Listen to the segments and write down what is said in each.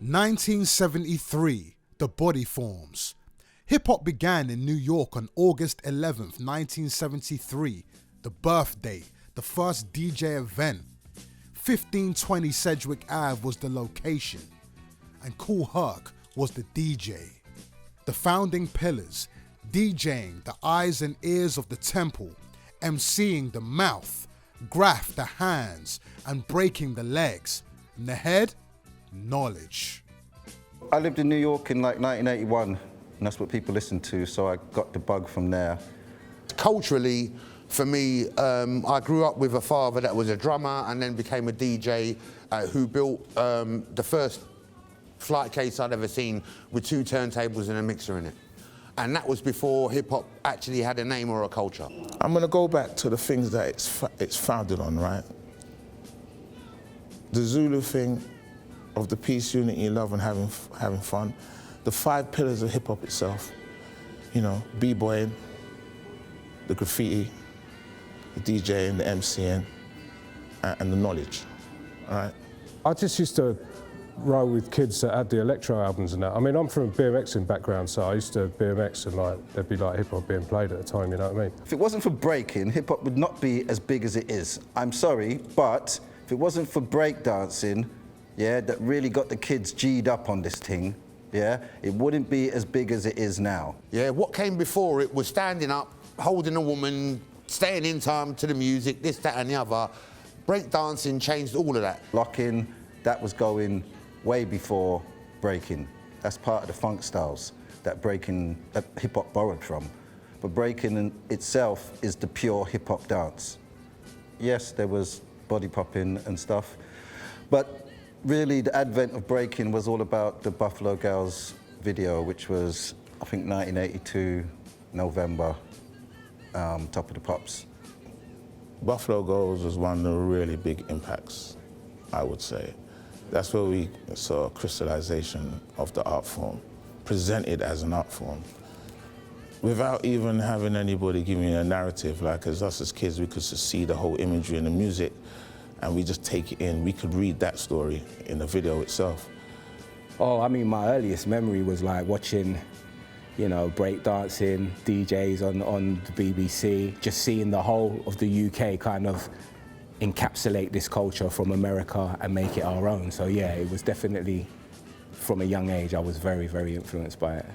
1973, the body forms. Hip-hop began in New York on August 11th, 1973, the birthday, the first DJ event. 1520 Sedgwick Ave was the location, and Kool Herc was the DJ. The founding pillars: DJing the eyes and ears of the temple, MCing the mouth, graph the hands, and breaking the legs. And the head? Knowledge. I lived in New York in like 1981, and that's what people listened to, so I got the bug from there. Culturally, for me, I grew up with a father that was a drummer and then became a DJ who built the first flight case I'd ever seen with 2 turntables and a mixer in it. And that was before hip-hop actually had a name or a culture. I'm going to go back to the things that it's founded on, right? The Zulu thing of the peace, unity, love, and having fun. The 5 pillars of hip-hop itself, you know, b-boying, the graffiti, the DJing, the MCing, and the knowledge, all right? I just used to roll with kids that had the electro albums and that. I mean, I'm from a BMXing background, so I used to BMX and like there'd be like hip-hop being played at the time, you know what I mean? If it wasn't for breaking, hip-hop would not be as big as it is. I'm sorry, but if it wasn't for breakdancing, yeah, that really got the kids G'd up on this thing, yeah, it wouldn't be as big as it is now. Yeah, what came before it was standing up, holding a woman, staying in time to the music, this, that, and the other. Breakdancing changed all of that. Locking, that was going way before breaking. That's part of the funk styles that hip-hop borrowed from. But breaking in itself is the pure hip-hop dance. Yes, there was body popping and stuff, but really the advent of breaking was all about the Buffalo Girls video, which was, I think, 1982, November, Top of the Pops. Buffalo Girls was one of the really big impacts, I would say. That's where we saw a crystallization of the art form, presented as an art form. Without even having anybody give me a narrative, like as us as kids, we could just see the whole imagery in the music and we just take it in. We could read that story in the video itself. Oh, I mean, my earliest memory was like watching, you know, breakdancing, DJs on the BBC, just seeing the whole of the UK kind of encapsulate this culture from America and make it our own. So yeah, it was definitely, from a young age, I was very, very influenced by it.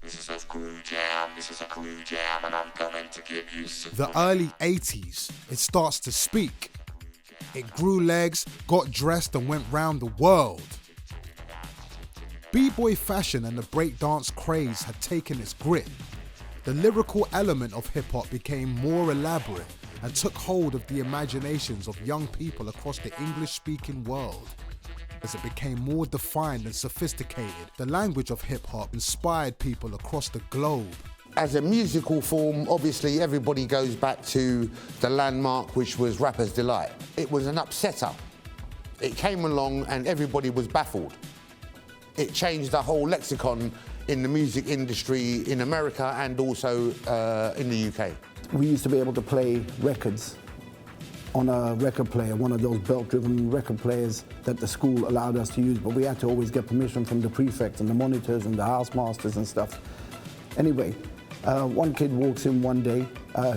This is a cool jam, and I'm coming to get used to The early 80s, it starts to speak. It grew legs, got dressed, and went round the world. B-boy fashion and the breakdance craze had taken its grip. The lyrical element of hip-hop became more elaborate and took hold of the imaginations of young people across the English-speaking world. As it became more defined and sophisticated, the language of hip-hop inspired people across the globe. As a musical form, obviously everybody goes back to the landmark, which was Rapper's Delight. It was an upsetter. It came along and everybody was baffled. It changed the whole lexicon in the music industry in America and also in the UK. We used to be able to play records on a record player, one of those belt-driven record players that the school allowed us to use, but we had to always get permission from the prefects and the monitors and the house masters and stuff. Anyway, one kid walks in one day,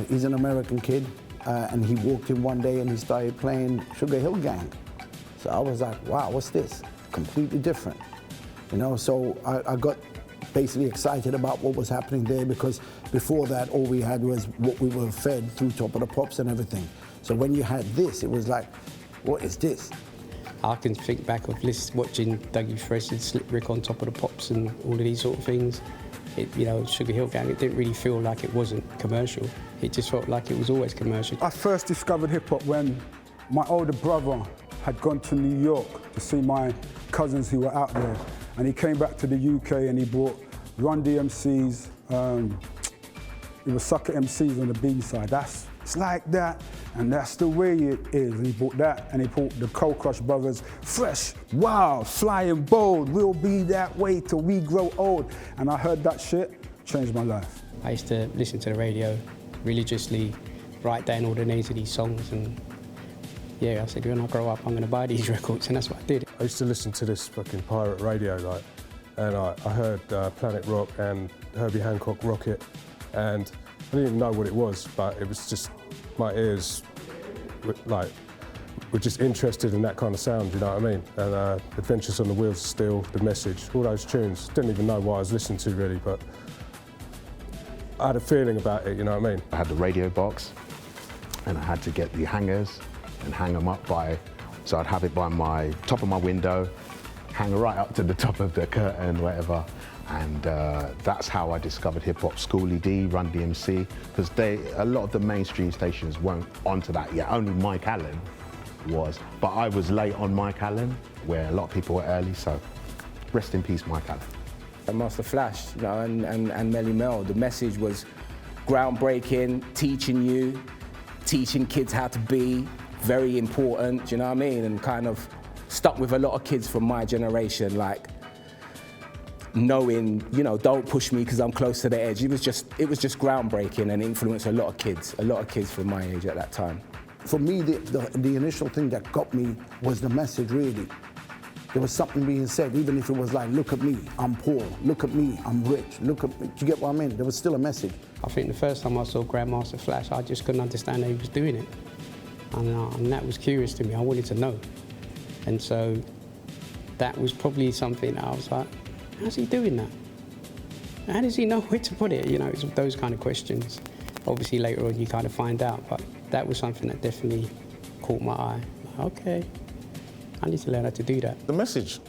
he's an American kid, and he walked in one day and he started playing Sugar Hill Gang. So I was like, wow, what's this? Completely different. You know, so I got basically excited about what was happening there, because before that all we had was what we were fed through Top of the Pops and everything. So when you had this, it was like, what is this? I can think back of watching Dougie Fresh and Slip Rick on Top of the Pops and all of these sort of things. You know, Sugar Hill Gang, it didn't really feel like it wasn't commercial. It just felt like it was always commercial. I first discovered hip-hop when my older brother had gone to New York to see my cousins who were out there. And he came back to the UK and he brought Run DMC's, it was Sucker MCs on the B side. It's like that, and that's the way it is. And he brought that, and he brought the Cold Crush Brothers, fresh, wild, flying bold. We'll be that way till we grow old. And I heard that shit, changed my life. I used to listen to the radio religiously, write down all the names of these songs and yeah, I said, when I grow up, I'm going to buy these records, and that's what I did. I used to listen to this fucking pirate radio, like, and I heard Planet Rock and Herbie Hancock Rocket, and I didn't even know what it was, but it was just, my ears, were just interested in that kind of sound, you know what I mean? And Adventures on the Wheels of Steel, The Message, all those tunes. Didn't even know what I was listening to really, but I had a feeling about it, you know what I mean? I had the radio box, and I had to get the hangers and hang them up so I'd have it by my top of my window, hang right up to the top of the curtain, whatever. And that's how I discovered hip-hop. Schoolie D, Run DMC, because a lot of the mainstream stations weren't onto that yet. Only Mike Allen was, but I was late on Mike Allen, where a lot of people were early, so rest in peace, Mike Allen. And Master Flash, you know, and Melly Mel, the message was groundbreaking, teaching kids how to be, very important, you know what I mean? And kind of stuck with a lot of kids from my generation, like knowing, you know, don't push me because I'm close to the edge. It was just groundbreaking and influenced a lot of kids from my age at that time. For me, the initial thing that got me was the message, really. There was something being said, even if it was like, look at me, I'm poor, look at me, I'm rich, look at me. Do you get what I mean? There was still a message. I think the first time I saw Grandmaster Flash, I just couldn't understand how he was doing it. And that was curious to me, I wanted to know. And so that was probably something that I was like, how's he doing that? How does he know where to put it? You know, it's those kind of questions. Obviously later on you kind of find out, but that was something that definitely caught my eye. Okay, I need to learn how to do that. The message.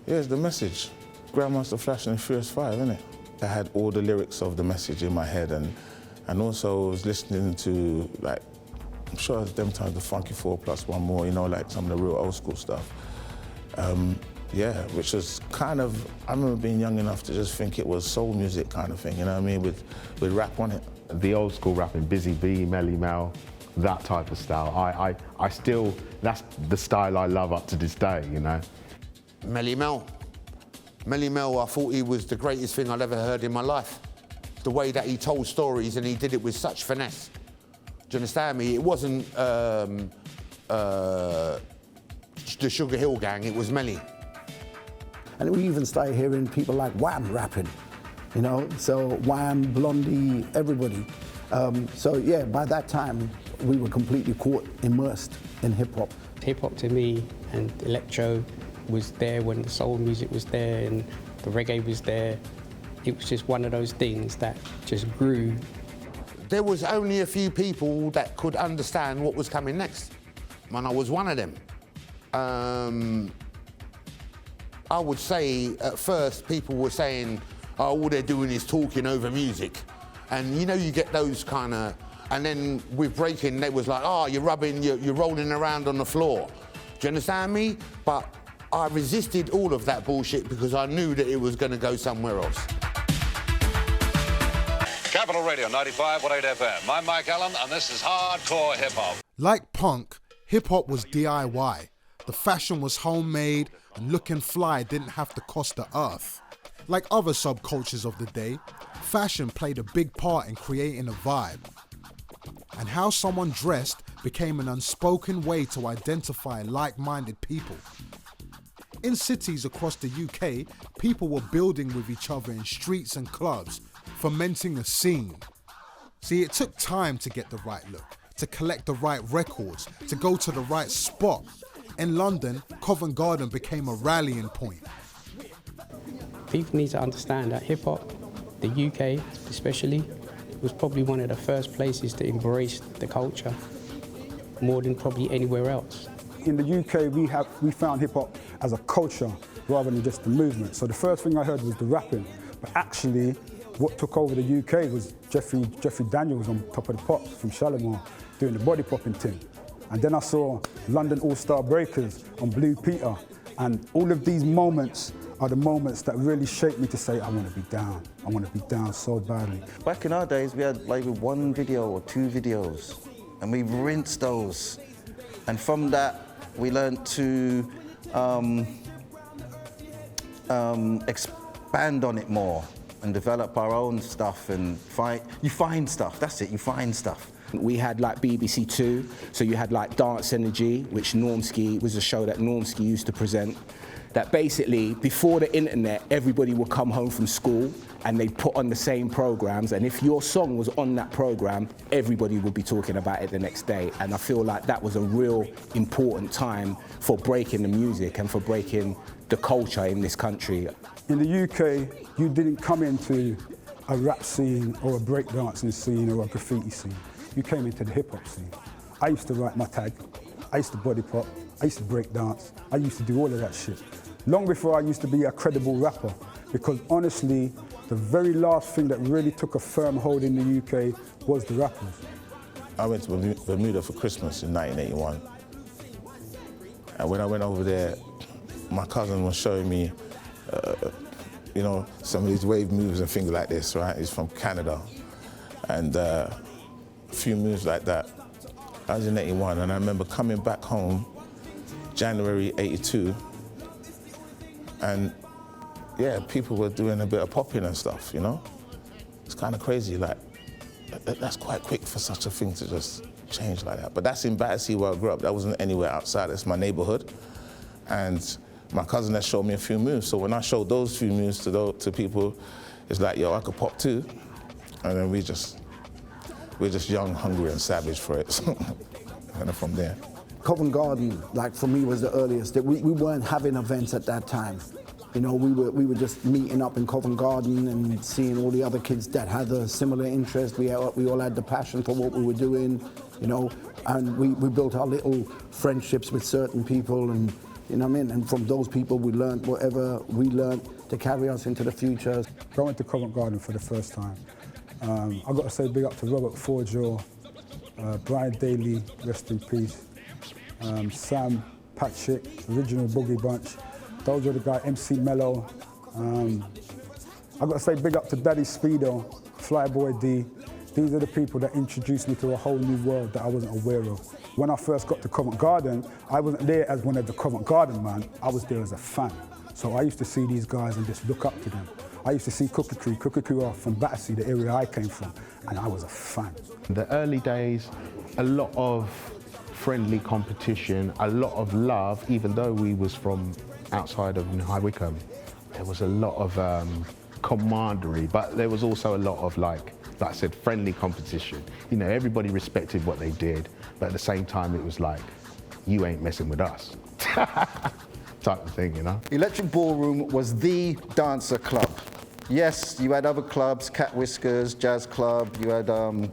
Yes, the message. Grandmaster Flash and the Furious 5, innit? I had all the lyrics of the message in my head, and also was listening to, like, I'm sure it was them times the Funky 4 plus one more, you know, like some of the real old school stuff. Yeah, which was kind of, I remember being young enough to just think it was soul music kind of thing, you know what I mean, with rap on it. The old school rapping, Busy Bee, Melly Mel, that type of style. I still, that's the style I love up to this day, you know. Melly Mel, I thought he was the greatest thing I'd ever heard in my life. The way that he told stories and he did it with such finesse. Do you understand me? It wasn't the Sugar Hill Gang, it was Melly. And we even started hearing people like Wham rapping, you know? So Wham, Blondie, everybody. So yeah, by that time, we were completely immersed in hip-hop. Hip-hop to me and electro was there when the soul music was there and the reggae was there. It was just one of those things that just grew. There was only a few people that could understand what was coming next, and I was one of them. I would say at first people were saying, oh, all they're doing is talking over music. And you know, you get those kind of, and then with breaking, they was like, oh, you're rolling around on the floor. Do you understand me? But I resisted all of that bullshit because I knew that it was going to go somewhere else. Capital Radio 95.8 FM. I'm Mike Allen, and this is Hardcore Hip Hop. Like punk, hip hop was DIY. The fashion was homemade, and looking fly didn't have to cost the earth. Like other subcultures of the day, fashion played a big part in creating a vibe. And how someone dressed became an unspoken way to identify like-minded people. In cities across the UK, people were building with each other in streets and clubs, fomenting a scene. See, it took time to get the right look, to collect the right records, to go to the right spot. In London, Covent Garden became a rallying point. People need to understand that hip-hop, the UK especially, was probably one of the first places to embrace the culture, more than probably anywhere else. In the UK, we found hip-hop as a culture rather than just a movement. So the first thing I heard was the rapping, but actually what took over the UK was Jeffrey Daniels on Top of the Pops from Shalimar doing the body popping thing. And then I saw London All-Star Breakers on Blue Peter. And all of these moments are the moments that really shaped me to say, I want to be down. I want to be down so badly. Back in our days, we had like one video or two videos, and we rinsed those. And from that, we learned to expand on it more and develop our own stuff and you find stuff, that's it, you find stuff. We had like BBC Two, so you had like Dance Energy, which Normski was a show that Normski used to present. That basically, before the internet, everybody would come home from school and they'd put on the same programs, and if your song was on that program, everybody would be talking about it the next day. And I feel like that was a real important time for breaking the music and for breaking the culture in this country. In the UK, you didn't come into a rap scene or a breakdancing scene or a graffiti scene. You came into the hip-hop scene. I used to write my tag, I used to body pop, I used to break dance, I used to do all of that shit. Long before I used to be a credible rapper, because honestly, the very last thing that really took a firm hold in the UK was the rappers. I went to Bermuda for Christmas in 1981. And when I went over there, my cousin was showing me, you know, some of these wave moves and things like this, right? He's from Canada. And a few moves like that. I was in 81, and I remember coming back home, January 82, and yeah, people were doing a bit of popping and stuff, you know? It's kind of crazy, like, that's quite quick for such a thing to just change like that. But that's in Battersea where I grew up. That wasn't anywhere outside, it's my neighborhood. And my cousin had showed me a few moves, so when I showed those few moves to people, it's like, yo, I could pop too. And then we're just young, hungry, and savage for it. And then from there. Covent Garden, like for me, was the earliest. We weren't having events at that time. You know, we were just meeting up in Covent Garden and seeing all the other kids that had a similar interest. We all had the passion for what we were doing, you know, and we built our little friendships with certain people, and you know what I mean? And from those people we learned whatever we learned to carry us into the future. Going to Covent Garden for the first time, I've got to say big up to Robert Forjaw, Brian Daly, rest in peace, Sam Patrick, original Boogie Bunch. Those were the guys, MC Mello. I've got to say big up to Daddy Speedo, Flyboy D. These are the people that introduced me to a whole new world that I wasn't aware of. When I first got to Covent Garden, I wasn't there as one of the Covent Garden man, I was there as a fan. So I used to see these guys and just look up to them. I used to see Cookie Crew are from Battersea, the area I came from, and I was a fan. In the early days, a lot of friendly competition, a lot of love, even though we was from outside of High Wycombe. There was a lot of camaraderie, but there was also a lot of, like I said, friendly competition. You know, everybody respected what they did, but at the same time it was like, you ain't messing with us, type of thing, you know? Electric Ballroom was the dancer club. Yes, you had other clubs, Cat Whiskers, Jazz Club, you had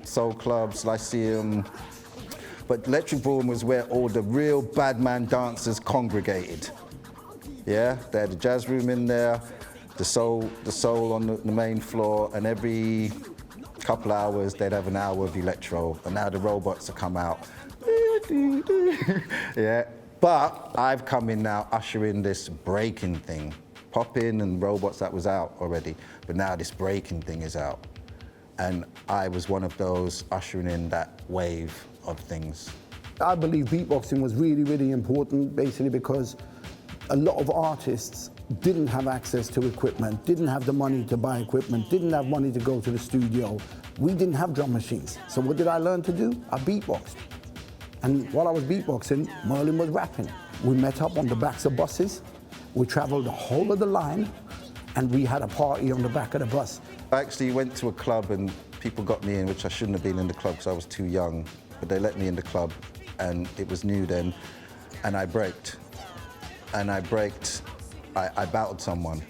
Soul Clubs, Lyceum, but Electric Ballroom was where all the real bad man dancers congregated. Yeah, they had the jazz room in there, the soul on the main floor, and every couple hours they'd have an hour of electro, and now the robots have come out. Yeah, but I've come in now ushering this breaking thing. Pop-in and robots, that was out already, but now this breaking thing is out. And I was one of those ushering in that wave of things. I believe beatboxing was really, really important, basically because a lot of artists didn't have access to equipment, didn't have the money to buy equipment, didn't have money to go to the studio. We didn't have drum machines. So what did I learn to do? I beatboxed. And while I was beatboxing, Merlin was rapping. We met up on the backs of buses. We traveled the whole of the line, and we had a party on the back of the bus. I actually went to a club and people got me in, which I shouldn't have been in the club because I was too young, but they let me in the club and it was new then, and I braked. And I battled someone.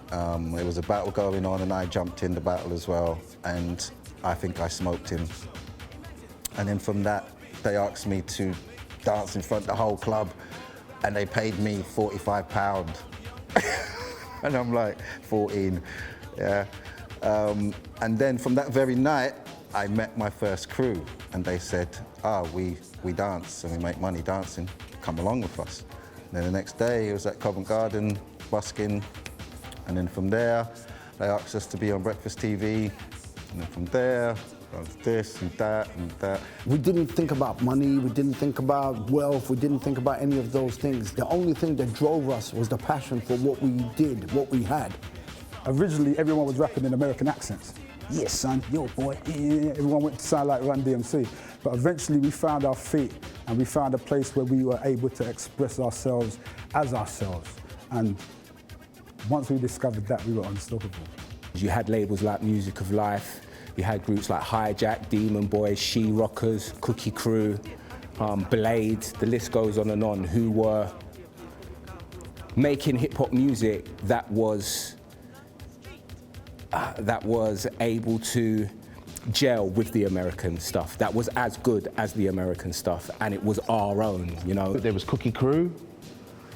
There was a battle going on and I jumped in the battle as well, and I think I smoked him. And then from that, they asked me to dance in front of the whole club, and they paid me £45. And I'm like, 14, yeah. And then from that very night, I met my first crew, and they said, we dance and we make money dancing, come along with us. And then the next day, it was at Covent Garden, busking, and then from there, they asked us to be on Breakfast TV, and then from there, this and that and that. We didn't think about money, we didn't think about wealth, we didn't think about any of those things. The only thing that drove us was the passion for what we did, what we had. Originally, everyone was rapping in American accents. yeah, son, yo, boy, yeah. Everyone went to sound like Run DMC. But eventually we found our feet and we found a place where we were able to express ourselves as ourselves. And once we discovered that, we were unstoppable. You had labels like Music of Life, you had groups like Hijack, Demon Boys, She Rockers, Cookie Crew, Blade, the list goes on, who were making hip-hop music that was able to gel with the American stuff, that was as good as the American stuff, and it was our own, you know. There was Cookie Crew,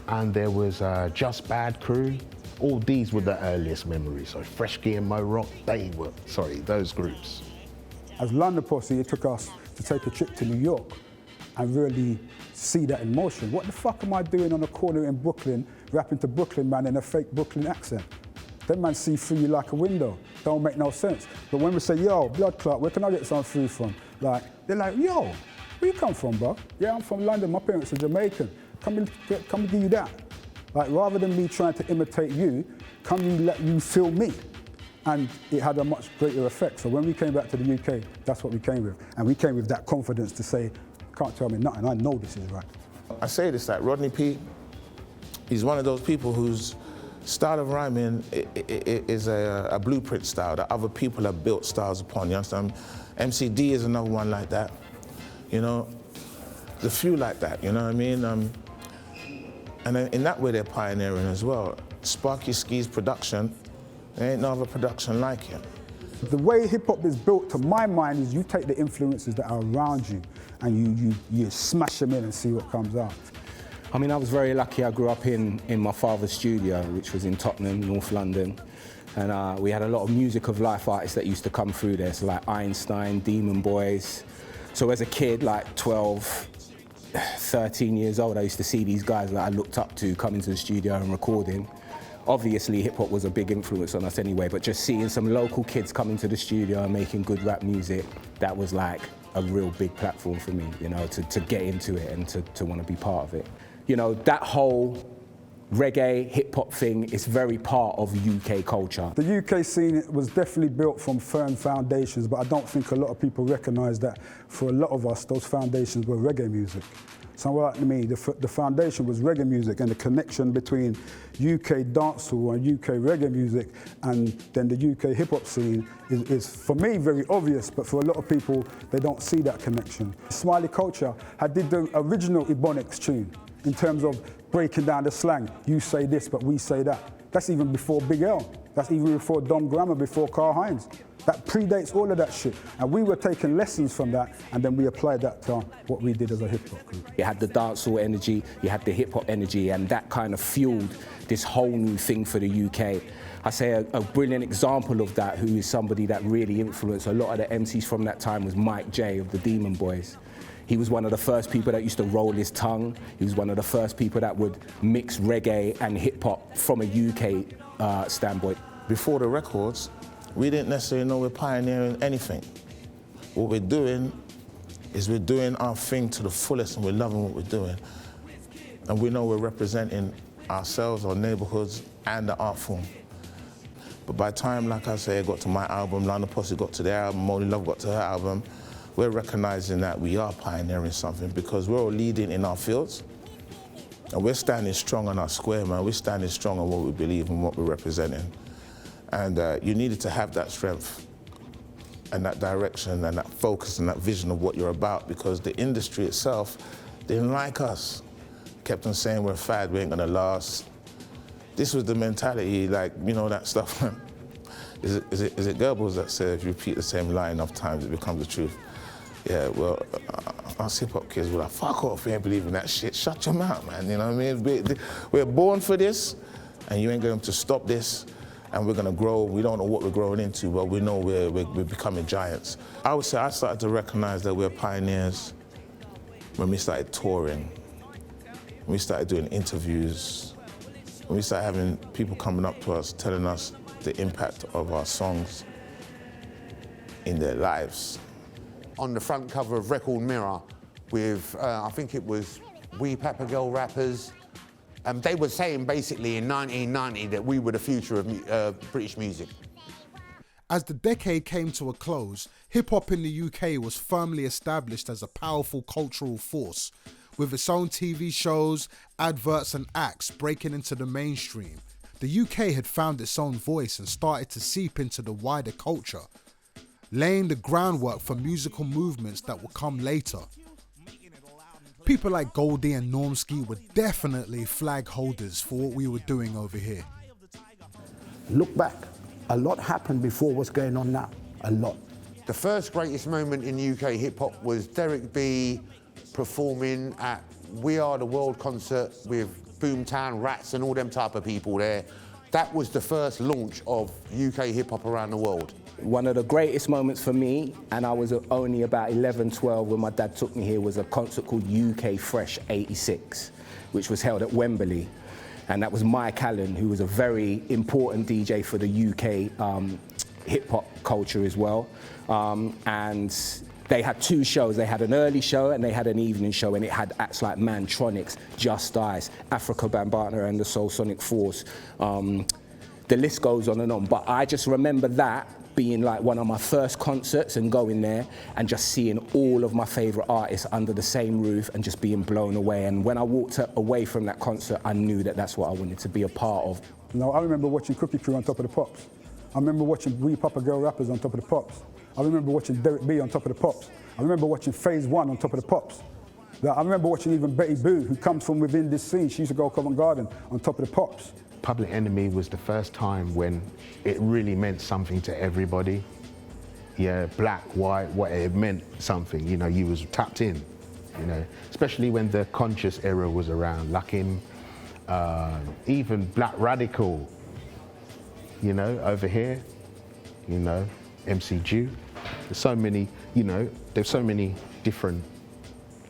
and there was Just Bad Crew. All these were the earliest memories. So Fresh Gear and Mo Rock, those groups. As London Posse, it took us to take a trip to New York and really see that in motion. What the fuck am I doing on a corner in Brooklyn, rapping to Brooklyn man in a fake Brooklyn accent? Them man see through you like a window. Don't make no sense. But when we say, yo, blood clot, where can I get some food from? Like, they're like, yo, where you come from, bro? Yeah, I'm from London, my parents are Jamaican. Come and give you that. Like, rather than me trying to imitate you, let you feel me. And it had a much greater effect. So when we came back to the UK, that's what we came with. And we came with that confidence to say, can't tell me nothing, I know this is right. I say this, like Rodney P, he's one of those people whose style of rhyming is a blueprint style that other people have built styles upon, you understand? MCD is another one like that, you know? There's a few like that, you know what I mean? And in that way they're pioneering as well. Sparky Ski's production, there ain't no other production like it. The way hip-hop is built, to my mind, is you take the influences that are around you and you smash them in and see what comes out. I mean, I was very lucky. I grew up in my father's studio, which was in Tottenham, North London. And we had a lot of Music of Life artists that used to come through there, so like Einstein, Demon Boys. So as a kid, like 12, 13 years old, I used to see these guys that I looked up to come into the studio and recording. Obviously, hip-hop was a big influence on us anyway, but just seeing some local kids come into the studio and making good rap music, that was like a real big platform for me, you know, to get into it and to want to be part of it. You know, that whole reggae, hip-hop thing is very part of UK culture. The UK scene was definitely built from firm foundations, but I don't think a lot of people recognise that for a lot of us, those foundations were reggae music. So like to me, the foundation was reggae music, and the connection between UK dancehall and UK reggae music and then the UK hip-hop scene is, for me, very obvious, but for a lot of people, they don't see that connection. Smiley Culture did the original Ebonics tune in terms of breaking down the slang. You say this, but we say that. That's even before Big L. That's even before Don Grammar, before Carl Hines. That predates all of that shit. And we were taking lessons from that, and then we applied that to what we did as a hip-hop group. You had the dancehall energy, you had the hip-hop energy, and that kind of fueled this whole new thing for the UK. I say a brilliant example of that, who is somebody that really influenced a lot of the MCs from that time, was Mike J of the Demon Boys. He was one of the first people that used to roll his tongue. He was one of the first people that would mix reggae and hip-hop from a UK standpoint. Before the records, we didn't necessarily know we're pioneering anything. What we're doing is we're doing our thing to the fullest, and we're loving what we're doing. And we know we're representing ourselves, our neighborhoods, and the art form. But by the time, like I say, I got to my album, London Posse got to their album, Molly Love got to her album, we're recognizing that we are pioneering something, because we're all leading in our fields. And we're standing strong on our square, man. We're standing strong on what we believe and what we're representing. And you needed to have that strength and that direction and that focus and that vision of what you're about, because the industry itself didn't like us. Kept on saying we're fad, we ain't gonna last. This was the mentality, like, you know, that stuff. Is it Goebbels that said if you repeat the same line enough times, it becomes the truth? Yeah, well, us hip-hop kids were like, fuck off, we ain't believing that shit. Shut your mouth, man, you know what I mean? We're born for this, and you ain't going to stop this, and we're gonna grow. We don't know what we're growing into, but we know we're becoming giants. I would say I started to recognize that we're pioneers when we started touring, when we started doing interviews, when we started having people coming up to us, telling us the impact of our songs in their lives. On the front cover of Record Mirror with, I think it was We Papa Girl Rappers, they were saying basically in 1990 that we were the future of British music. As the decade came to a close, hip-hop in the UK was firmly established as a powerful cultural force, with its own TV shows, adverts and acts breaking into the mainstream. The UK had found its own voice and started to seep into the wider culture, laying the groundwork for musical movements that would come later. People like Goldie and Normski were definitely flag holders for what we were doing over here. Look back, a lot happened before what's going on now, a lot. The first greatest moment in UK hip-hop was Derek B performing at We Are The World concert with Boomtown Rats and all them type of people there. That was the first launch of UK hip-hop around the world. One of the greatest moments for me, and I was only about 11, 12 when my dad took me here, was a concert called UK Fresh 86, which was held at Wembley. And that was Mike Allen, who was a very important DJ for the UK hip-hop culture as well. And they had two shows. They had an early show and they had an evening show, and it had acts like Mantronics, Just Ice, Africa Bambaataa and the Soul Sonic Force. The list goes on and on, but I just remember that being like one of my first concerts and going there and just seeing all of my favourite artists under the same roof and just being blown away. And when I walked away from that concert, I knew that that's what I wanted to be a part of. You know, I remember watching Cookie Crew on Top of the Pops. I remember watching Wee Papa Girl rappers on Top of the Pops. I remember watching Derek B on Top of the Pops. I remember watching Phase One on Top of the Pops. I remember watching even Betty Boo, who comes from within this scene. She used to go Covent Garden on Top of the Pops. Public Enemy was the first time when it really meant something to everybody. Yeah, black, white, what it meant something, you know, you was tapped in, you know, especially when the conscious era was around, Luckin, even Black Radical, you know, over here, you know, MC Jew. There's so many, you know, there's so many different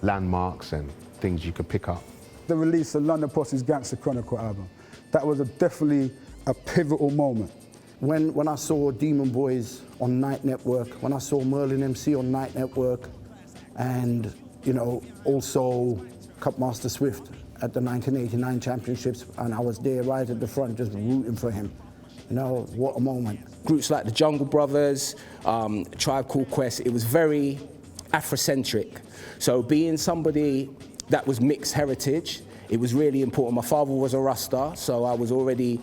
landmarks and things you could pick up. The release of London Posse's Gangster Chronicle album, that was definitely a pivotal moment. When I saw Demon Boys on Night Network, when I saw Merlin MC on Night Network, and, you know, also Cupmaster Swift at the 1989 championships, and I was there right at the front just rooting for him. You know, what a moment. Groups like the Jungle Brothers, Tribe Called Quest, it was very Afrocentric. So being somebody that was mixed heritage, it was really important. My father was a Rasta, so I was already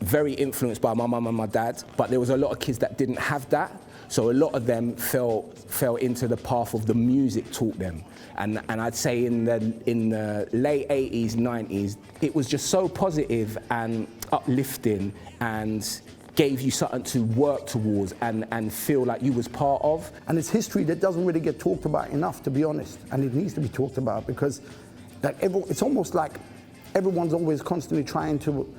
very influenced by my mum and my dad, but there was a lot of kids that didn't have that, so a lot of them fell into the path of the music taught them. And I'd say in the late 80s, 90s, it was just so positive and uplifting and gave you something to work towards and feel like you was part of. And it's history that doesn't really get talked about enough, to be honest, and it needs to be talked about because it's almost like everyone's always constantly trying to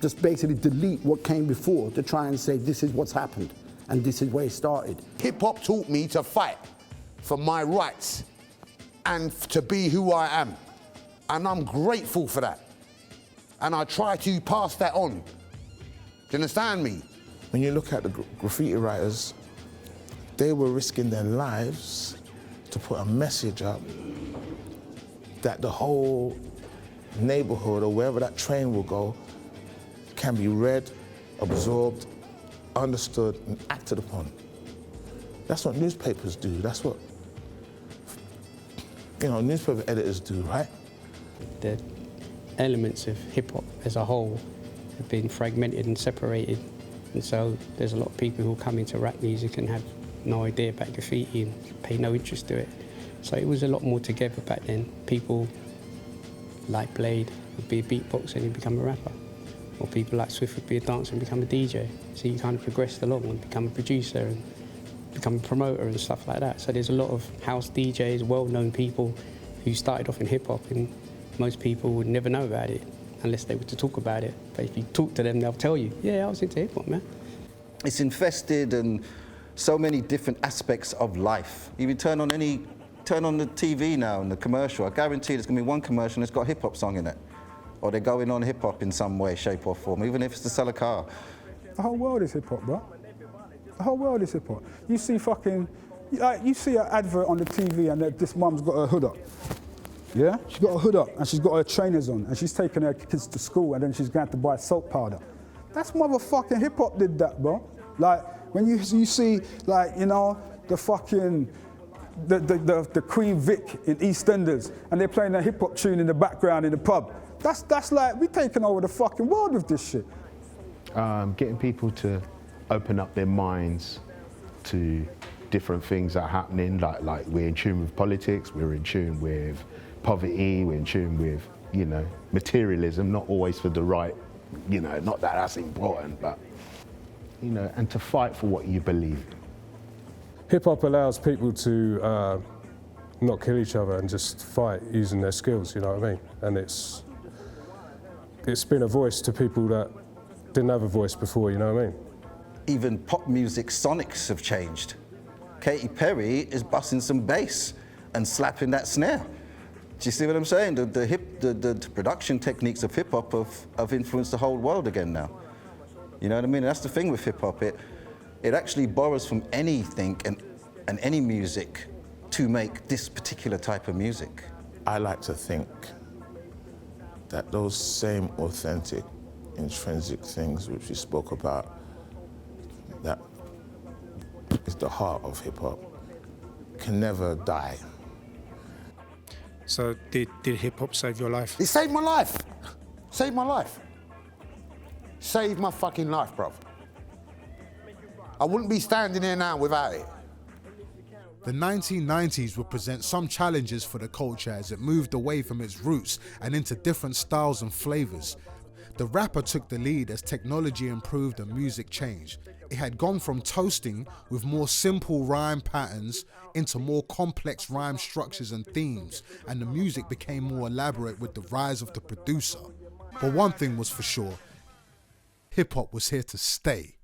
just basically delete what came before to try and say this is what's happened and this is where it started. Hip-hop taught me to fight for my rights and to be who I am. And I'm grateful for that. And I try to pass that on. Do you understand me? When you look at the graffiti writers, they were risking their lives to put a message up that the whole neighborhood or wherever that train will go can be read, absorbed, understood, and acted upon. That's what newspapers do. That's what, you know, newspaper editors do, right? The elements of hip-hop as a whole have been fragmented and separated. And so there's a lot of people who come into rap music and have no idea about graffiti and pay no interest to it. So it was a lot more together back then. People like Blade would be a beatboxer and he'd become a rapper. Or people like Swift would be a dancer and become a DJ. So you kind of progressed along and become a producer and become a promoter and stuff like that. So there's a lot of house DJs, well-known people who started off in hip-hop, and most people would never know about it unless they were to talk about it. But if you talk to them, they'll tell you, yeah, I was into hip-hop, man. It's infested in so many different aspects of life. If you turn on the TV now and the commercial, I guarantee there's going to be one commercial that's got a hip-hop song in it. Or they're going on hip-hop in some way, shape or form, even if it's to sell a car. The whole world is hip-hop, bro. The whole world is hip-hop. You see you see an advert on the TV and this mum's got her hood up. Yeah? She's got her hood up and she's got her trainers on and she's taking her kids to school and then she's going to buy soap powder. That's motherfucking hip-hop did that, bro. Like, when you see, like, you know, the fucking, the Queen Vic in EastEnders, and they're playing a hip-hop tune in the background in the pub, that's like, we're taking over the fucking world with this shit. Getting people to open up their minds to different things that are happening, like we're in tune with politics, we're in tune with poverty, we're in tune with, you know, materialism, not always for the right, you know, not that that's important, but, you know, and to fight for what you believe. Hip-hop allows people to not kill each other and just fight using their skills, you know what I mean? And it's been a voice to people that didn't have a voice before, you know what I mean? Even pop music sonics have changed. Katy Perry is busting some bass and slapping that snare. Do you see what I'm saying? The production techniques of hip-hop have influenced the whole world again now. You know what I mean? That's the thing with hip-hop. It actually borrows from anything and any music to make this particular type of music. I like to think that those same authentic, intrinsic things which we spoke about, that is the heart of hip-hop, can never die. So did hip-hop save your life? It saved my life. Saved my life. Saved my fucking life, bruv. I wouldn't be standing here now without it. The 1990s would present some challenges for the culture as it moved away from its roots and into different styles and flavors. The rapper took the lead as technology improved and music changed. It had gone from toasting with more simple rhyme patterns into more complex rhyme structures and themes, and the music became more elaborate with the rise of the producer. But one thing was for sure, hip-hop was here to stay.